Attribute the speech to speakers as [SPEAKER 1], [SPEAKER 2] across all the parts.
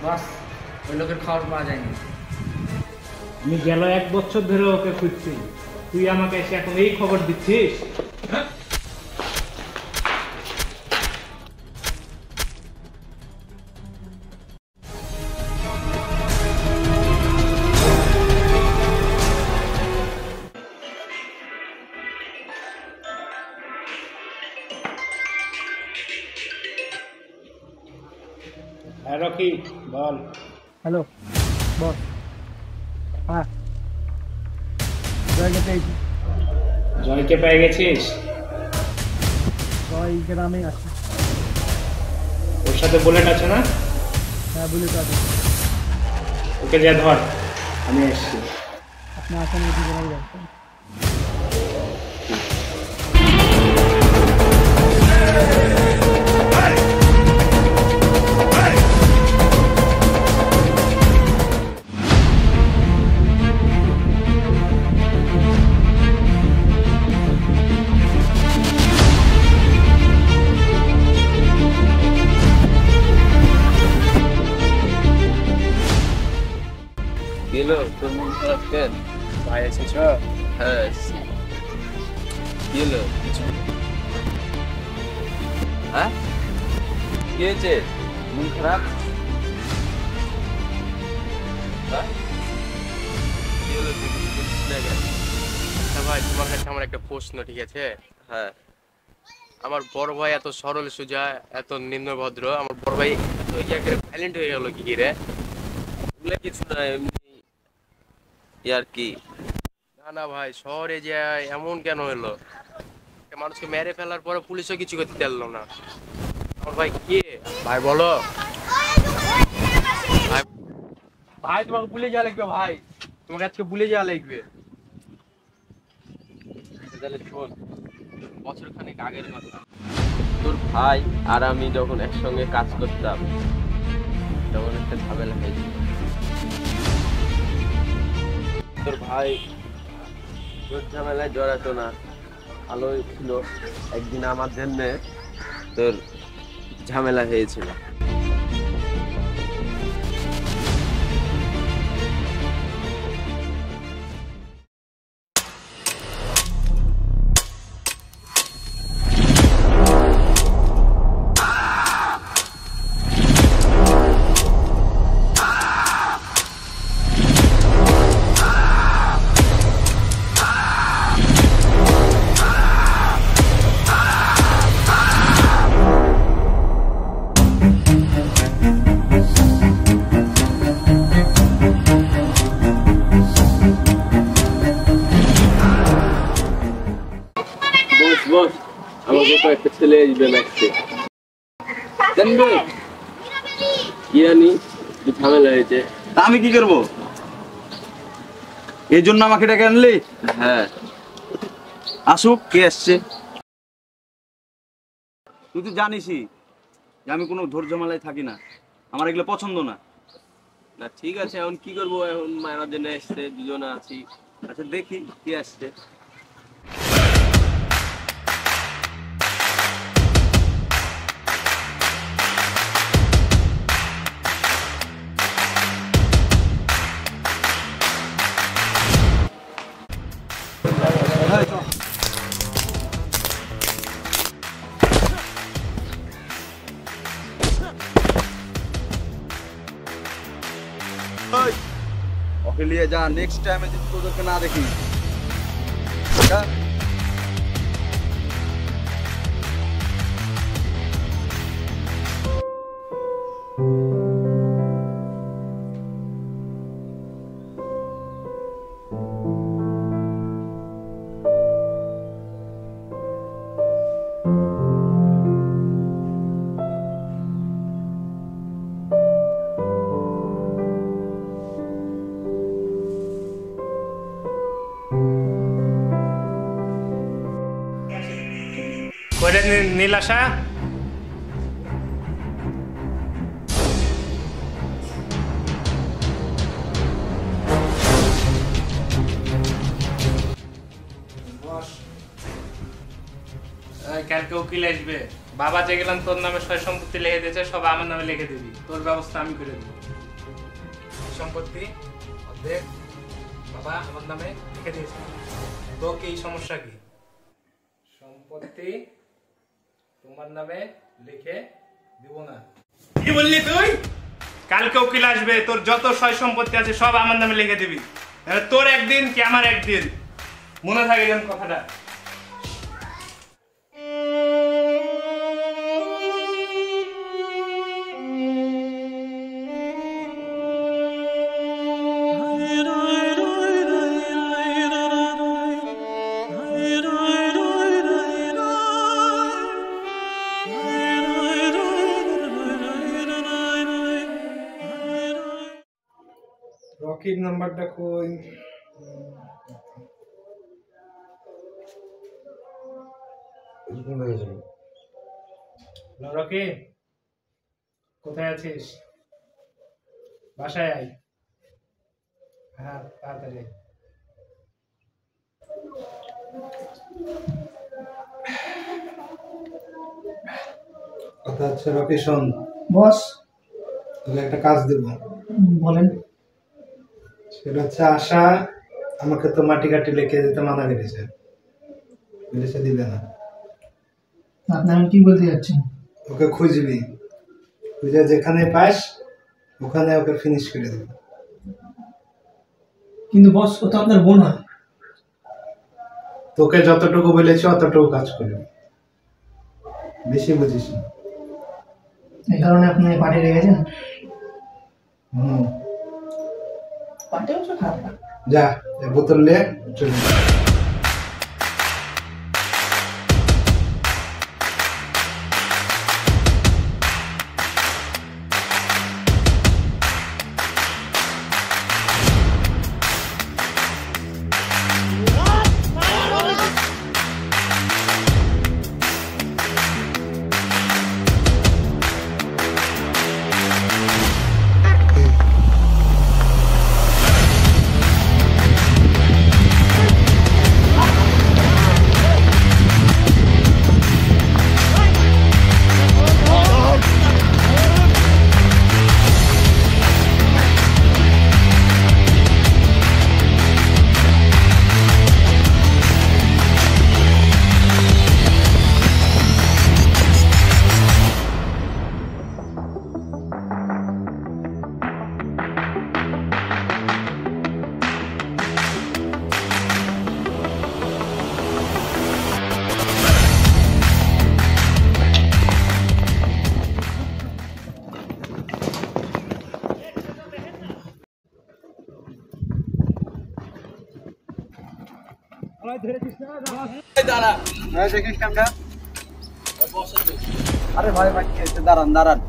[SPEAKER 1] বস, ওই লোকের খবর পাওয়া যায়নি।
[SPEAKER 2] আমি গেল 1 বছর ধরে ওকে খুঁজছি, তুই আমাকে এসে এখন এই খবর দিচ্ছিস? হ্যাঁ রকি, বল।
[SPEAKER 3] Hello boss. হ্যাঁ, জয়কে পেয়েছি।
[SPEAKER 2] জয়কে পেয়ে গেছিস?
[SPEAKER 3] জয় গ্রামে আছে।
[SPEAKER 2] ওর সাথে বুলেট আছে না?
[SPEAKER 3] হ্যাঁ, বলে তো আছে।
[SPEAKER 2] ওকে যা ধর, আমি এসছি।
[SPEAKER 3] আপনি আসেন, এটি গ্রামে যাচ্ছেন।
[SPEAKER 4] গেলো তোর মন খারাপ কেন?
[SPEAKER 1] ভাই এসেছ?
[SPEAKER 4] হ্যাঁ, গেলো কিছু? হ্যাঁ, কি হয়েছে? মন খারাপ? হ্যাঁ, কি হলো?
[SPEAKER 5] আচ্ছা ভাই, তোমার কাছে আমার একটা প্রশ্ন, ঠিক আছে?
[SPEAKER 4] হ্যাঁ,
[SPEAKER 5] আমার বড় ভাই এত সরল সোজা, এত নিম্নভদ্র, আমার বড় ভাই এত ভাইলেন্ট হয়ে গেল কি রে?
[SPEAKER 4] ওগুলো কিছু না, এমনি আর কি।
[SPEAKER 5] না না ভাই, শহরে যে এমন কেন হলো? একটা মানুষকে মেরে ফেলার পরে পুলিশও কিছু করতে পারলো না। আমার ভাই কে? ভাই বলো ভাই। ভাই তোমাকে ভুলে যাওয়া লাগবে ভাই, তোমাকে আজকে ভুলে যাওয়া লাগবে।
[SPEAKER 4] তাহলে শোন, বছরখানেক আগের কথা। তোর ভাই আর আমি যখন একসঙ্গে কাজ করতাম, তখন একটা ঝামেলা হয়েছিল। তোর ভাই তোর ঝামেলায় জড়াতো না, ভালোই ছিল। একদিন আমার জন্য তোর ঝামেলা হয়েছিল। বস, আমাকে কয়েকটা ছেলে আসবে ম্যাক্সে জানবে কি জানি ঝামেলা হয়েছে।
[SPEAKER 6] তা আমি কি করবো? এই জন্য আমাকে ডেকে আনলি?
[SPEAKER 4] হ্যাঁ,
[SPEAKER 6] আসুক, কে আসছে? তুই তো জানিসই যে আমি কোনো ধৈর্য ঝামেলায় থাকি না, আমার এগুলো পছন্দ না।
[SPEAKER 4] না ঠিক আছে, এখন কি করবো? এখন মায়ের জন্য এসছে, দুজনে আছি।
[SPEAKER 6] আচ্ছা দেখি কে আসছে। ওকে নিয়ে যা, নেক্সট টাইমে যদি তোদেরকে না দেখি।
[SPEAKER 2] করে নীলাশা, কালকে উকিল আসবে, বাবা যে গেলাম তোর নামে সয় সম্পত্তি লিখে দিয়েছে, সব আমার নামে লিখে দিবি, তোর ব্যবস্থা আমি করে দেবো। সম্পত্তি অর্ধেক বাবা আমার নামে লিখে দিয়েছে। তো কি সমস্যা কি? সম্পত্তি তোমার নামে লিখে দিব না। কি বললি তুই? কালকে উকিল আসবে, তোর যত সয় সম্পত্তি আছে সব আমার নামে লিখে দিবি। তোর একদিন কি আমার একদিন, মনে থাকে যেন কথাটা।
[SPEAKER 7] রকির নাম্বারটা কই?
[SPEAKER 2] রকি, কোথায় আছিস? বাসায় আয়। হ্যাঁ তাড়াতাড়ি।
[SPEAKER 7] কথা হচ্ছে রকি, শোন,
[SPEAKER 3] বস
[SPEAKER 7] তোকে একটা কাজ দেব।
[SPEAKER 3] বলেন।
[SPEAKER 7] সেটা হচ্ছে আশা আমাকে তো মাটি কাটি লিখে দিতে মানা করেছে, বলেছে দিবে না।
[SPEAKER 3] আপনি আমি কি বলতে যাচ্ছেন?
[SPEAKER 7] ওকে খুঁজবি, খুঁজে যেখানে পাস ওখানে ওকে ফিনিশ করে দেবে।
[SPEAKER 3] কিন্তু বস ও তো আপনার বোন হয়।
[SPEAKER 7] তোকে যতটুকু বলেছি অতটুকু কাজ করবি, বেশি বুঝিস না।
[SPEAKER 3] এই কারণে আপনি পার্টি রেখেছেন? পার্টি অবশ্য খারাপ না।
[SPEAKER 7] যা এই বোতল নিয়ে চলে যা।
[SPEAKER 6] আরে ভাই ভাই দাঁড়ান দাঁড়ান।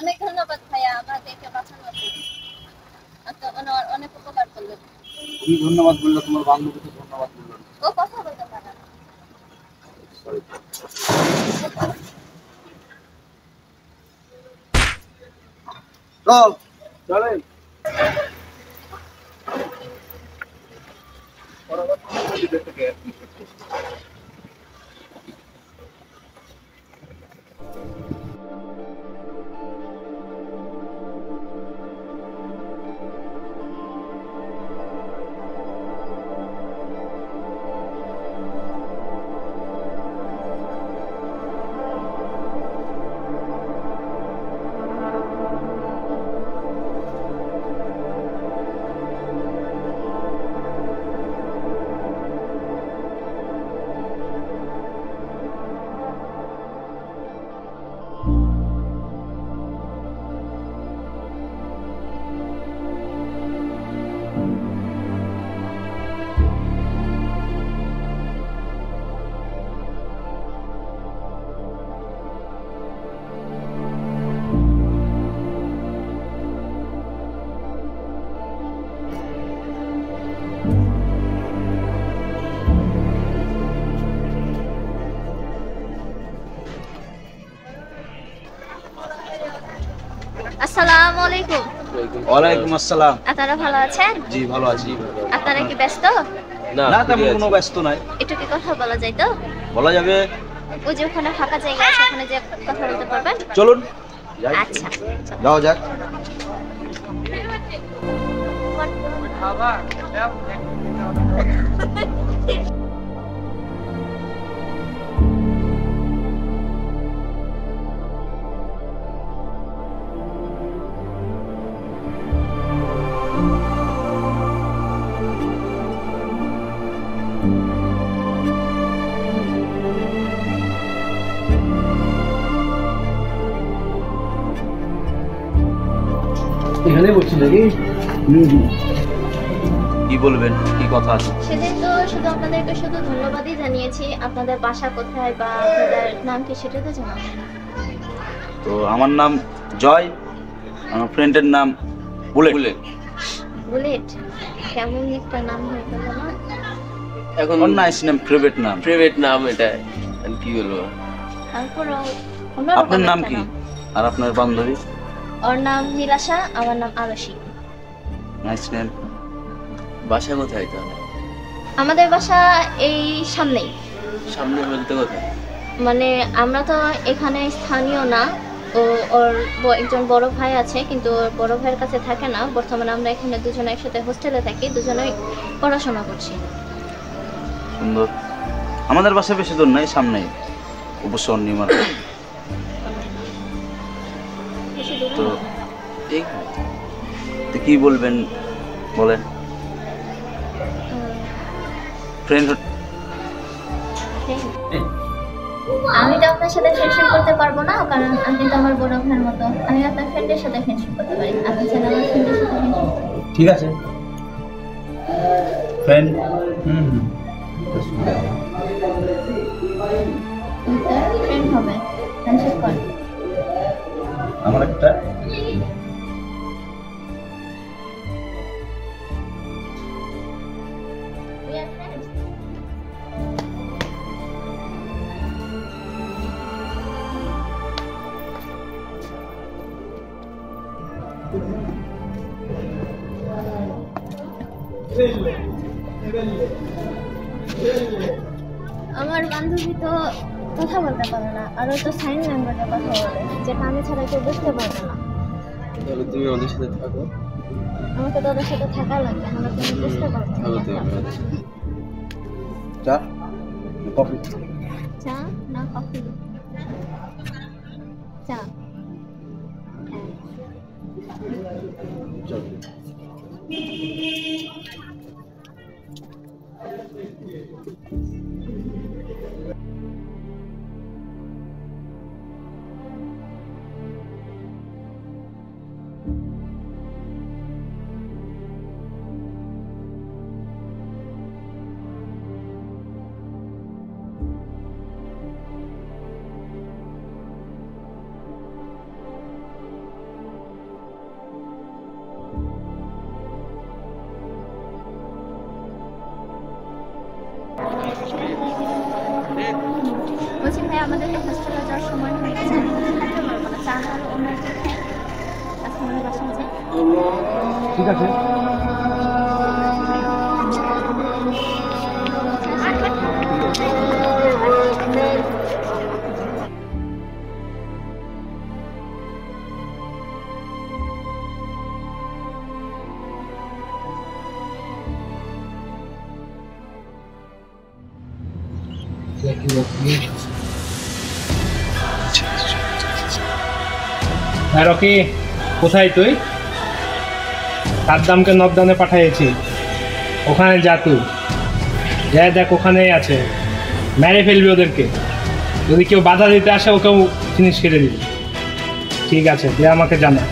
[SPEAKER 8] অনেক ধন্যবাদ ভাইয়া, আমাদেরকে বাঁচানোর জন্য। আপনি অনেক উপকার করলেন।
[SPEAKER 6] তুমি ধন্যবাদ বললো, তোমার বান্ধবীকে ধন্যবাদ বললো।
[SPEAKER 8] ও কথা বলতে পারে না।
[SPEAKER 6] চল চলেন।
[SPEAKER 8] আসসালামু আলাইকুম।
[SPEAKER 6] ওয়ালাইকুম আসসালাম।
[SPEAKER 8] আপনারা ভালো আছেন?
[SPEAKER 6] জি ভালো আছি।
[SPEAKER 8] আপনারা কি ব্যস্ত?
[SPEAKER 6] না তেমন কোনো ব্যস্ত নাই।
[SPEAKER 8] একটু কি কথা বলা যায় তো?
[SPEAKER 6] বলা যাবে।
[SPEAKER 8] ওই যে ওখানে ফাঁকা জায়গা আছে, ওখানে যে কথা বলতে পারবেন?
[SPEAKER 6] চলুন
[SPEAKER 8] আচ্ছা
[SPEAKER 6] যাও যাক।
[SPEAKER 3] এখানে বলছি নাকি?
[SPEAKER 6] কি বলবেন, কি কথা আছে?
[SPEAKER 8] সেদিন তো শুধু আপনাদেরকে শুধু ধন্যবাদই জানিয়েছি, আপনাদের বাসা কোথায় বা আপনাদের নাম কি সেটা তো জানাবো।
[SPEAKER 6] তো আমার নাম জয়, আমার ফ্রেন্ডের নাম বুলেট।
[SPEAKER 8] বুলেট, কেমন একটা নাম হয়ে গেল না?
[SPEAKER 4] এখন
[SPEAKER 6] নাইস নেম, ফেভারিট নাম।
[SPEAKER 4] প্রাইভেট নাম এটা, আর কি বলবো।
[SPEAKER 8] তারপরও
[SPEAKER 6] আপনার নাম কি আর আপনার বান্ধবী?
[SPEAKER 8] ওর নাম নীলাশা, আমার নাম আলসী।
[SPEAKER 6] Nice name.
[SPEAKER 4] বাসা কোথায় তো?
[SPEAKER 8] আমাদের বাসা এই সামনেই।
[SPEAKER 4] সামনে বলতে কোথায়?
[SPEAKER 8] মানে আমরা তো এখানে স্থানীয় না, ওর একজন বড় ভাই আছে, কিন্তু ওর বড় ভাইয়ের কাছে থাকে না। বর্তমানে আমরা এখানে দুজনে একসাথে হোস্টেলে থাকি, দুজনেই পড়াশোনা করছি।
[SPEAKER 6] সুন্দর। আমাদের বাসা বেশি দূর নাই, সামনেই উপশহর নিমার। তো কি বলবেন বলেন? ফ্রেন্ড
[SPEAKER 8] আমি তো আপনার সাথে ফ্রেন্ডশিপ করতে পারবো না, কারণ আপনি তো আমার বড় ভাইয়ের মতো। আমি আপনার ফ্রেন্ডের সাথে ফ্রেন্ডশিপ করতে পারি, আপনি চাইলে আমার ফ্রেন্ডের সাথে ফ্রেন্ডশিপ করতে পারি।
[SPEAKER 6] ঠিক আছে, ফ্রেন্ড।
[SPEAKER 8] ফ্রেন্ড হবে, ফ্রেন্ডশিপ কর।
[SPEAKER 6] আমার একটা
[SPEAKER 8] We are friends. আমার বান্ধবী তো কথা বলতে পারে না, আর ও তো সাইন ল্যাঙ্গুয়েজে কথা বলে, যেটা আমি ছাড়া কেউ বুঝতে পারবে না।
[SPEAKER 4] তাহলে তুমি ওদের সাথে থাকো।
[SPEAKER 8] আমাকে তো ওদের সাথে থাকা লাগবে, আমরা তুমি বুঝতে পারবো
[SPEAKER 4] থাকো তুমি
[SPEAKER 8] না।
[SPEAKER 4] ওদের সাথে।
[SPEAKER 6] চা কফি।
[SPEAKER 8] চা না কফি? চা।
[SPEAKER 4] চলো।
[SPEAKER 8] বলছি ভাই, আমাদের তো হোস্টেলে যাওয়ার সময় হয়ে গেছে, আমি তো থাকতে পারবো না। চা আর অন্য একটা খাই, আজকে আমাদের বাসায় যাই।
[SPEAKER 6] ঠিক আছে।
[SPEAKER 2] হ্যাঁ রকি, কোথায় তুই? সাদ্দামকে নবদানে পাঠিয়েছি, ওখানে যা তুই। যা দেখ, ওখানেই আছে, মেরে ফেলবি ওদেরকে। যদি কেউ বাধা দিতে আসে, ওকেও জিনিস কেটে দিবি। ঠিক আছে, তুই আমাকে জানা।